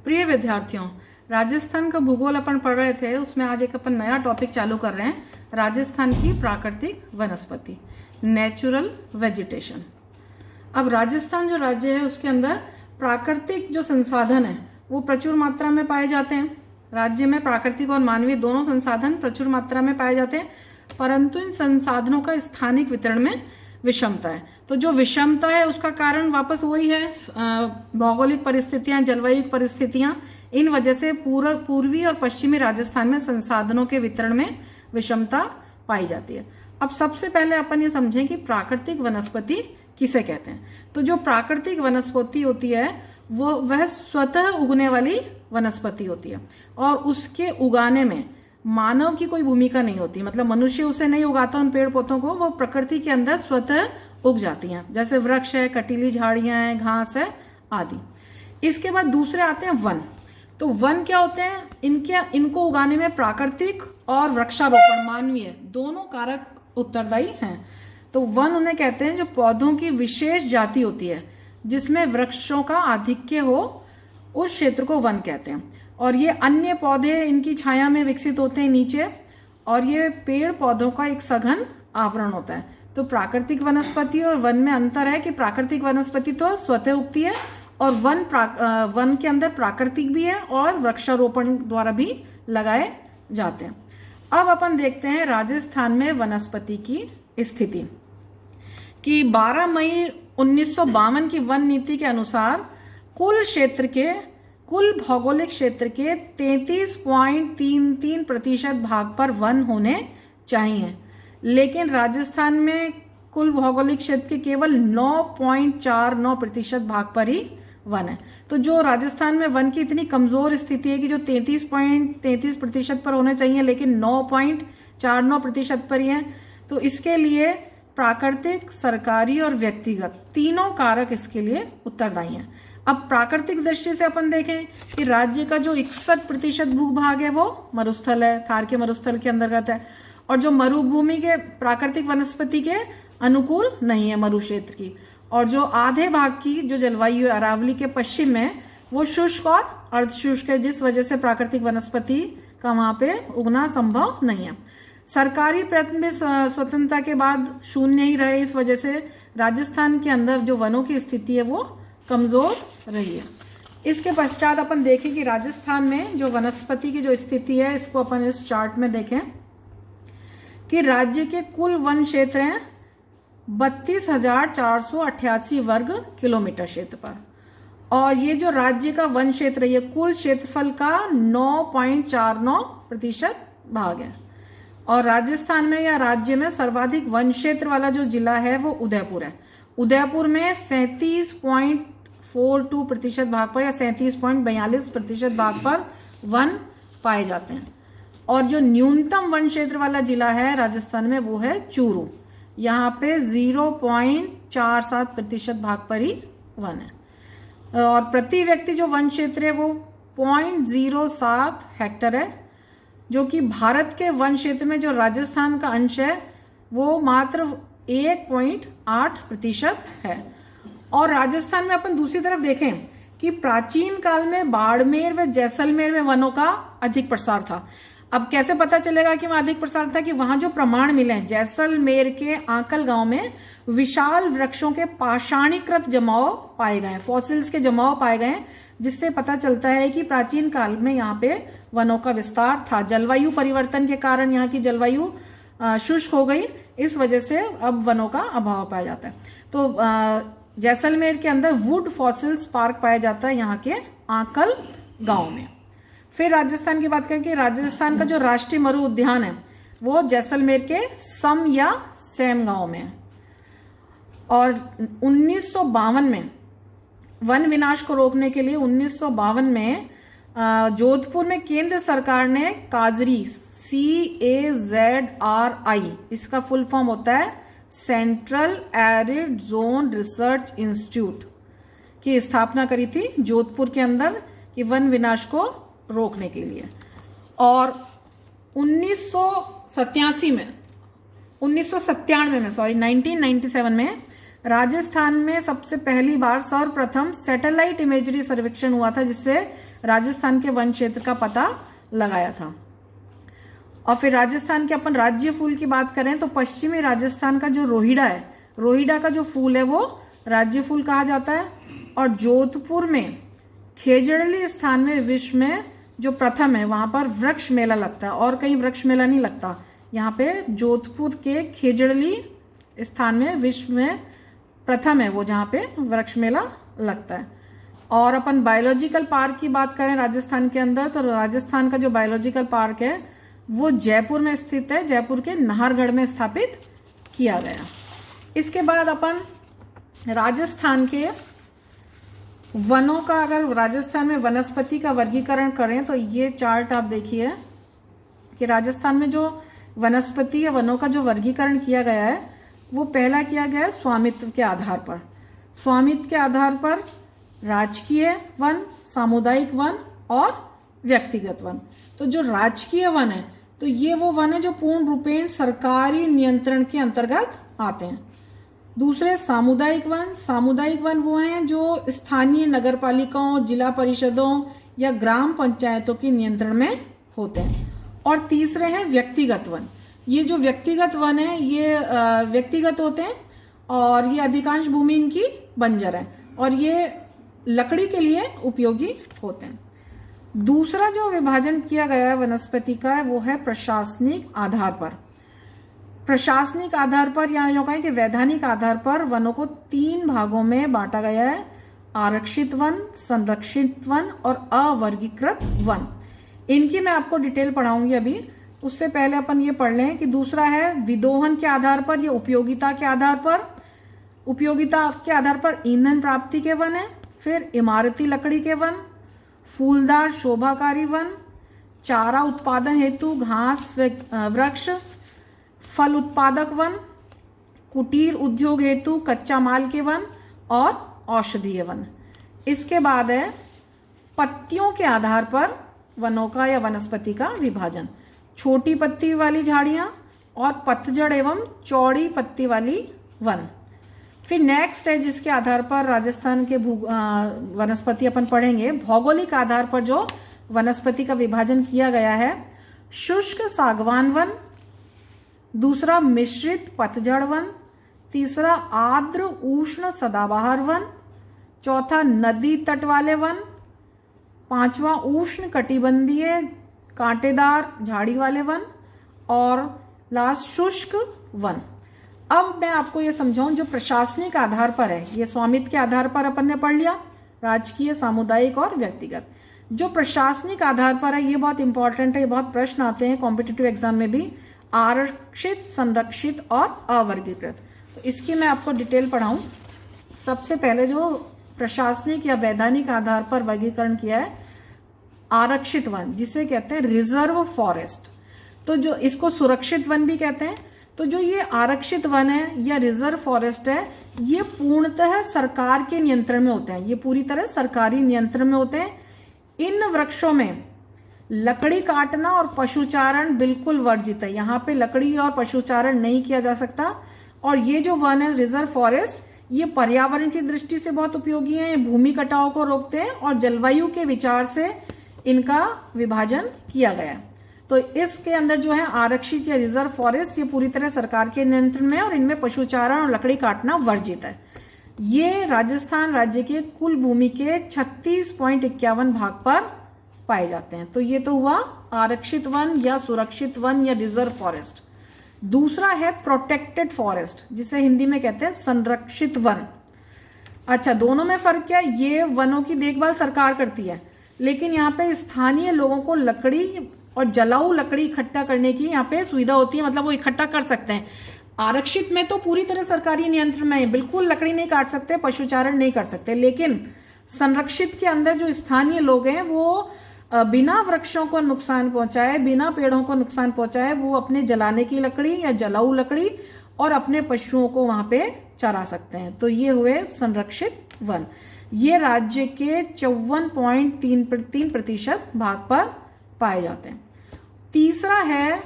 प्रिय विद्यार्थियों, राजस्थान का भूगोल अपन पढ़ रहे थे, उसमें आज एक अपन नया टॉपिक चालू कर रहे हैं, राजस्थान की प्राकृतिक वनस्पति, नेचुरल वेजिटेशन। अब राजस्थान जो राज्य है उसके अंदर प्राकृतिक जो संसाधन है वो प्रचुर मात्रा में पाए जाते हैं। राज्य में प्राकृतिक और मानवीय दोनों संसाधन प्रचुर मात्रा में पाए जाते हैं, परंतु इन संसाधनों का स्थानिक वितरण में विषमता है। तो जो विषमता है उसका कारण वापस वही है, भौगोलिक परिस्थितियां, जलवायु परिस्थितियां। इन वजह से पूर्वी और पश्चिमी राजस्थान में संसाधनों के वितरण में विषमता पाई जाती है। अब सबसे पहले अपन ये समझें कि प्राकृतिक वनस्पति किसे कहते हैं। तो जो प्राकृतिक वनस्पति होती है वह स्वतः उगने वाली वनस्पति होती है और उसके उगाने में मानव की कोई भूमिका नहीं होती। मतलब मनुष्य उसे नहीं उगाता उन पेड़ पौधों को, वो प्रकृति के अंदर स्वतः उग जाती हैं, जैसे वृक्ष है, कटीली झाड़ियां हैं, घास है आदि। इसके बाद दूसरे आते हैं वन। तो वन क्या होते हैं? इनको उगाने में प्राकृतिक और वृक्षारोपण मानवीय दोनों कारक उत्तरदायी हैं। तो वन उन्हें कहते हैं जो पौधों की विशेष जाति होती है जिसमें वृक्षों का आधिक्य हो, उस क्षेत्र को वन कहते हैं। और ये अन्य पौधे इनकी छाया में विकसित होते हैं नीचे, और ये पेड़ पौधों का एक सघन आवरण होता है। तो प्राकृतिक वनस्पति और वन में अंतर है कि प्राकृतिक वनस्पति तो स्वतः उगती है और वन के अंदर प्राकृतिक भी है और वृक्षारोपण द्वारा भी लगाए जाते हैं। अब अपन देखते हैं राजस्थान में वनस्पति की स्थिति कि 12 मई 1952 की वन नीति के अनुसार कुल भौगोलिक क्षेत्र के 33.33% भाग पर वन होने चाहिए, लेकिन राजस्थान में कुल भौगोलिक क्षेत्र के केवल 9.49% भाग पर ही वन है। तो जो राजस्थान में वन की इतनी कमजोर स्थिति है कि जो 33.33% पर होने चाहिए लेकिन 9.49% पर ही है, तो इसके लिए प्राकृतिक, सरकारी और व्यक्तिगत तीनों कारक इसके लिए उत्तरदायी हैं। अब प्राकृतिक दृष्टि से अपन देखें कि राज्य का जो 61% भूभाग है वो मरुस्थल है, थार के मरुस्थल के अंतर्गत है, और जो मरुभूमि के प्राकृतिक वनस्पति के अनुकूल नहीं है मरु क्षेत्र की, और जो आधे भाग की जो जलवायु अरावली के पश्चिम में वो शुष्क और अर्धशुष्क है, जिस वजह से प्राकृतिक वनस्पति का वहां पे उगना संभव नहीं है। सरकारी प्रयत्न भी स्वतंत्रता के बाद शून्य ही रहे, इस वजह से राजस्थान के अंदर जो वनों की स्थिति है वो कमजोर रही है। इसके पश्चात अपन देखें कि राजस्थान में जो वनस्पति की जो स्थिति है, इसको अपन इस चार्ट में देखें कि राज्य के कुल वन क्षेत्र हैं 32,488 वर्ग किलोमीटर क्षेत्र पर, और ये जो राज्य का वन क्षेत्र है ये कुल क्षेत्रफल का 9.49% भाग है। और राजस्थान में या राज्य में सर्वाधिक वन क्षेत्र वाला जो जिला है वो उदयपुर है। उदयपुर में 37.42% भाग पर या 37.42% भाग पर वन पाए जाते हैं। और जो न्यूनतम वन क्षेत्र वाला जिला है राजस्थान में वो है चूरू, यहाँ पे 0.47% भाग पर ही वन है। और प्रति व्यक्ति जो वन क्षेत्र है वो 0.07 हेक्टेयर है, जो कि भारत के वन क्षेत्र में जो राजस्थान का अंश है वो मात्र 1.8% है। और राजस्थान में अपन दूसरी तरफ देखें कि प्राचीन काल में बाड़मेर व जैसलमेर में वनों का अधिक प्रसार था। अब कैसे पता चलेगा कि वहां अधिक प्रसार था? कि वहां जो प्रमाण मिले हैं, जैसलमेर के आंकल गांव में विशाल वृक्षों के पाषाणीकृत जमाव पाए गए हैं, फॉसिल्स के जमाव पाए गए हैं, जिससे पता चलता है कि प्राचीन काल में यहाँ पे वनों का विस्तार था। जलवायु परिवर्तन के कारण यहाँ की जलवायु शुष्क हो गई, इस वजह से अब वनों का अभाव पाया जाता है। तो जैसलमेर के अंदर वुड फॉसिल्स पार्क पाया जाता है यहाँ के आंकल गांव में। फिर राजस्थान की बात करें कि राजस्थान का जो राष्ट्रीय मरु उद्यान है वो जैसलमेर के सम या सेम गांव में है। और 1952 में वन विनाश को रोकने के लिए 1952 में जोधपुर में केंद्र सरकार ने काजरी CAZRI, इसका फुल फॉर्म होता है central arid zone research institute, की स्थापना करी थी जोधपुर के अंदर कि वन विनाश को रोकने के लिए। और 1997 में राजस्थान में सबसे पहली बार सर्वप्रथम सैटेलाइट इमेजरी सर्वेक्षण हुआ था, जिससे राजस्थान के वन क्षेत्र का पता लगाया था। और फिर राजस्थान के अपन राज्य फूल की बात करें तो पश्चिमी राजस्थान का जो रोहिड़ा है, रोहिड़ा का जो फूल है वो राज्य फूल कहा जाता है। और जोधपुर में खेजड़ली स्थान में विश्व में जो प्रथम है वहां पर वृक्ष मेला लगता है, और कहीं वृक्ष मेला नहीं लगता। यहाँ पे जोधपुर के खेजड़ली स्थान में विश्व में प्रथम है वो, जहाँ पे वृक्ष मेला लगता है। और अपन बायोलॉजिकल पार्क की बात करें राजस्थान के अंदर, तो राजस्थान का जो बायोलॉजिकल पार्क है वो जयपुर में स्थित है, जयपुर के नाहरगढ़ में स्थापित किया गया। इसके बाद अपन राजस्थान के वनों का, अगर राजस्थान में वनस्पति का वर्गीकरण करें तो ये चार्ट आप देखिए कि राजस्थान में जो वनस्पति या वनों का जो वर्गीकरण किया गया है वो पहला किया गया है स्वामित्व के आधार पर। स्वामित्व के आधार पर राजकीय वन, सामुदायिक वन और व्यक्तिगत वन। तो जो राजकीय वन है तो ये वो वन है जो पूर्ण रूपेण सरकारी नियंत्रण के अंतर्गत आते हैं। दूसरे सामुदायिक वन, सामुदायिक वन वो हैं जो स्थानीय नगरपालिकाओं, जिला परिषदों या ग्राम पंचायतों के नियंत्रण में होते हैं। और तीसरे हैं व्यक्तिगत वन। ये जो व्यक्तिगत वन है ये व्यक्तिगत होते हैं और ये अधिकांश भूमि इनकी बंजर है और ये लकड़ी के लिए उपयोगी होते हैं। दूसरा जो विभाजन किया गया है वनस्पति का वो है प्रशासनिक आधार पर। प्रशासनिक आधार पर या यूं कहें कि वैधानिक आधार पर वनों को 3 भागों में बांटा गया है: आरक्षित वन, संरक्षित वन और अवर्गीकृत वन। इनकी मैं आपको डिटेल पढ़ाऊंगी अभी। उससे पहले अपन ये पढ़ लें कि दूसरा है विदोहन के आधार पर या उपयोगिता के आधार पर। उपयोगिता के आधार पर ईंधन प्राप्ति के वन है, फिर इमारती लकड़ी के वन, फूलदार शोभाकारी वन, चारा उत्पादन हेतु घास वृक्ष, फल उत्पादक वन, कुटीर उद्योग हेतु कच्चा माल के वन और औषधीय वन। इसके बाद है पत्तियों के आधार पर वनों का या वनस्पति का विभाजन: छोटी पत्ती वाली झाड़ियां और पतझड़ एवं चौड़ी पत्ती वाली वन। फिर नेक्स्ट है जिसके आधार पर राजस्थान के वनस्पति अपन पढ़ेंगे। भौगोलिक आधार पर जो वनस्पति का विभाजन किया गया है: शुष्क सागवान वन, दूसरा मिश्रित पतझड़ वन, तीसरा आर्द्र उष्ण सदाबहार वन, चौथा नदी तट वाले वन, पांचवा उष्ण कटिबंधीय कांटेदार झाड़ी वाले वन और लास्ट शुष्क वन। अब मैं आपको ये समझाऊं जो प्रशासनिक आधार पर है, ये स्वामित्व के आधार पर अपन ने पढ़ लिया, राजकीय, सामुदायिक और व्यक्तिगत। जो प्रशासनिक आधार पर है ये बहुत इंपॉर्टेंट है, ये बहुत प्रश्न आते हैं कॉम्पिटिटिव एग्जाम में भी: आरक्षित, संरक्षित और अवर्गीकृत। तो इसकी मैं आपको डिटेल पढ़ाऊं। सबसे पहले जो प्रशासनिक या वैधानिक आधार पर वर्गीकरण किया है आरक्षित वन, जिसे कहते हैं रिजर्व फॉरेस्ट। तो जो इसको सुरक्षित वन भी कहते हैं। तो जो ये आरक्षित वन है या रिजर्व फॉरेस्ट है ये पूर्णतः सरकार के नियंत्रण में होते हैं, ये पूरी तरह सरकारी नियंत्रण में होते हैं। इन वृक्षों में लकड़ी काटना और पशुचारण बिल्कुल वर्जित है, यहाँ पे लकड़ी और पशुचारण नहीं किया जा सकता। और ये जो वन है रिजर्व फॉरेस्ट ये पर्यावरण की दृष्टि से बहुत उपयोगी है, ये भूमि कटाव को रोकते हैं और जलवायु के विचार से इनका विभाजन किया गया है। तो इसके अंदर जो है आरक्षित या रिजर्व फॉरेस्ट ये पूरी तरह सरकार के नियंत्रण में है और इनमें पशुचारण और लकड़ी काटना वर्जित है। ये राजस्थान राज्य के कुल भूमि के 36.51 भाग पर पाए जाते हैं। तो ये तो हुआ आरक्षित वन या सुरक्षित वन या रिजर्व फॉरेस्ट। दूसरा है प्रोटेक्टेड फॉरेस्ट, जिसे हिंदी में कहते हैं संरक्षित वन। अच्छा, दोनों में फर्क क्या है? ये वनों की देखभाल सरकार करती है, लेकिन यहाँ पे स्थानीय लोगों को लकड़ी और जलाऊ लकड़ी इकट्ठा करने की यहाँ पे सुविधा होती है, मतलब वो इकट्ठा कर सकते हैं। आरक्षित में तो पूरी तरह सरकारी नियंत्रण में है, बिल्कुल लकड़ी नहीं काट सकते, पशुचारण नहीं कर सकते। लेकिन संरक्षित के अंदर जो स्थानीय लोग हैं वो बिना वृक्षों को नुकसान पहुंचाए, बिना पेड़ों को नुकसान पहुंचाए वो अपने जलाने की लकड़ी या जलाऊ लकड़ी और अपने पशुओं को वहां पे चरा सकते हैं। तो ये हुए संरक्षित वन। ये राज्य के 54.3% भाग पर पाए जाते हैं। तीसरा है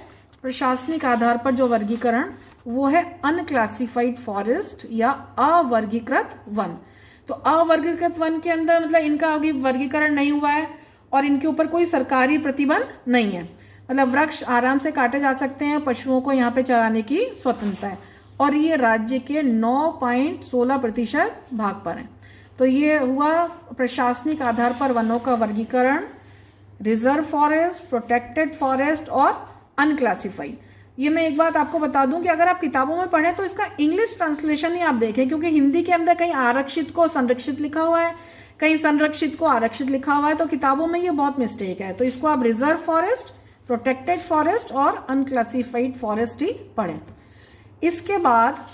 प्रशासनिक आधार पर जो वर्गीकरण, वो है अनक्लासिफाइड फॉरेस्ट या अवर्गीकृत वन। तो अवर्गीकृत वन के अंदर मतलब इनका अभी वर्गीकरण नहीं हुआ है और इनके ऊपर कोई सरकारी प्रतिबंध नहीं है। मतलब वृक्ष आराम से काटे जा सकते हैं, पशुओं को यहाँ पे चराने की स्वतंत्रता है। और ये राज्य के 9.16% भाग पर है। तो ये हुआ प्रशासनिक आधार पर वनों का वर्गीकरण, रिजर्व फॉरेस्ट, प्रोटेक्टेड फॉरेस्ट और अनक्लासिफाइड। ये मैं एक बात आपको बता दूं कि अगर आप किताबों में पढ़ें तो इसका इंग्लिश ट्रांसलेशन ही आप देखें, क्योंकि हिंदी के अंदर कहीं आरक्षित को संरक्षित लिखा हुआ है, कहीं संरक्षित को आरक्षित लिखा हुआ है, तो किताबों में ये बहुत मिस्टेक है। तो इसको आप रिजर्व फॉरेस्ट, प्रोटेक्टेड फॉरेस्ट और अनक्लासिफाइड फॉरेस्ट ही पढ़ें। इसके बाद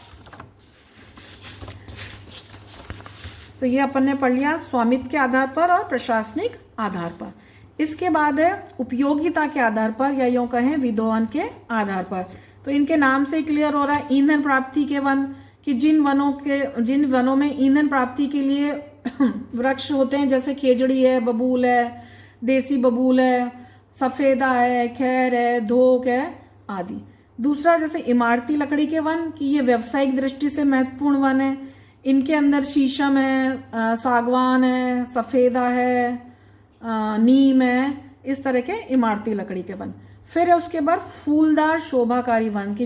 तो ये अपन ने पढ़ लिया स्वामित्व के आधार पर और प्रशासनिक आधार पर। इसके बाद है उपयोगिता के आधार पर या यूं कहें विदोहन के आधार पर। तो इनके नाम से क्लियर हो रहा है ईंधन प्राप्ति के वन, कि जिन वनों में ईंधन प्राप्ति के लिए वृक्ष होते हैं, जैसे खेजड़ी है, बबूल है, देसी बबूल है, सफेदा है, खैर है, धोक है आदि। दूसरा जैसे इमारती लकड़ी के वन, कि ये व्यावसायिक दृष्टि से महत्वपूर्ण वन है। इनके अंदर शीशम है, सागवान है, सफेदा है, नीम है, इस तरह के इमारती लकड़ी के वन। फिर है उसके बाद फूलदार शोभाकारी वन, कि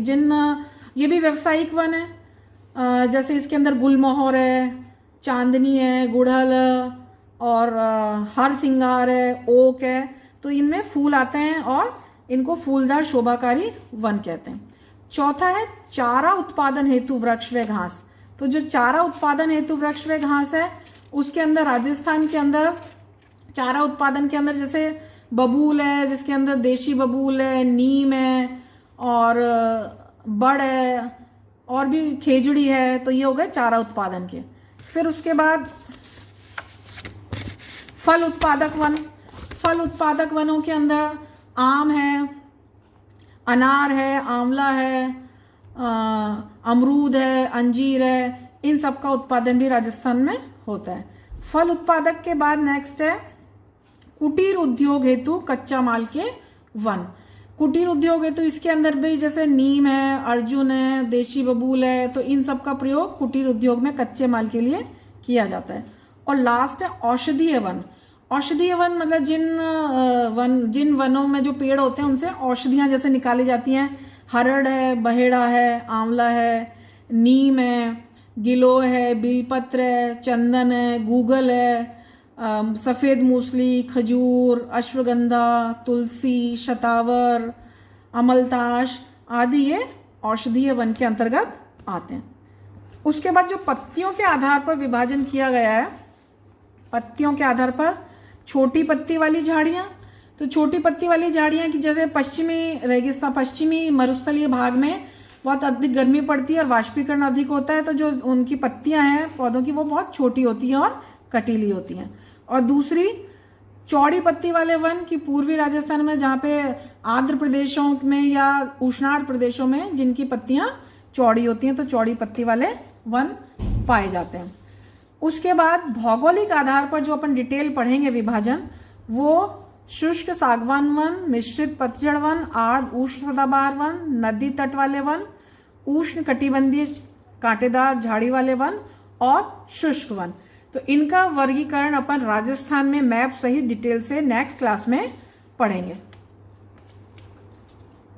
ये भी व्यावसायिक वन है। जैसे इसके अंदर गुलमोहर है, चांदनी है, गुड़हल और हर सिंगार है, ओक है। तो इनमें फूल आते हैं और इनको फूलदार शोभाकारी वन कहते हैं। चौथा है चारा उत्पादन हेतु वृक्ष व घास। तो जो चारा उत्पादन हेतु वृक्ष व घास है, उसके अंदर राजस्थान के अंदर चारा उत्पादन के अंदर जैसे बबूल है, जिसके अंदर देशी बबूल है, नीम है और बड़ है और भी खेजड़ी है। तो ये हो गए चारा उत्पादन के। फिर उसके बाद फल उत्पादक वन। फल उत्पादक वनों के अंदर आम है, अनार है, आंवला है, अमरूद है, अंजीर है। इन सब का उत्पादन भी राजस्थान में होता है। फल उत्पादक के बाद नेक्स्ट है कुटीर उद्योग हेतु कच्चा माल के वन। कुटीर उद्योग हेतु इसके अंदर भी जैसे नीम है, अर्जुन है, देशी बबूल है। तो इन सब का प्रयोग कुटीर उद्योग में कच्चे माल के लिए किया जाता है। और लास्ट है औषधीय वन। औषधीय वन मतलब जिन वनों में जो पेड़ होते हैं उनसे औषधियां जैसे निकाली जाती हैं। हरड़ है, बहेड़ा है, आंवला है, नीम है, गिलोय है, बेलपत्र है, चंदन है, गूगल है, सफेद मूसली, खजूर, अश्वगंधा, तुलसी, शतावर, अमलताश आदि ये औषधीय वन के अंतर्गत आते हैं। उसके बाद जो पत्तियों के आधार पर विभाजन किया गया है, पत्तियों के आधार पर छोटी पत्ती वाली झाड़ियां। तो छोटी पत्ती वाली झाड़ियां की जैसे पश्चिमी मरुस्थलीय भाग में बहुत अधिक गर्मी पड़ती है और वाष्पीकरण अधिक होता है, तो जो उनकी पत्तियां हैं पौधों की वो बहुत छोटी होती हैं और कटीली होती हैं। और दूसरी चौड़ी पत्ती वाले वन की पूर्वी राजस्थान में, जहाँ पे आर्द्र प्रदेशों में या उष्णार्ध प्रदेशों में जिनकी पत्तियां चौड़ी होती हैं, तो चौड़ी पत्ती वाले वन पाए जाते हैं। उसके बाद भौगोलिक आधार पर जो अपन डिटेल पढ़ेंगे विभाजन, वो शुष्क सागवान वन, मिश्रित पतझड़ वन, आर्द्र उष्ण सदाबहार वन, नदी तट वाले वन, उष्ण कटिबंधीय कांटेदार झाड़ी वाले वन और शुष्क वन। तो इनका वर्गीकरण अपन राजस्थान में मैप सहित डिटेल से नेक्स्ट क्लास में पढ़ेंगे।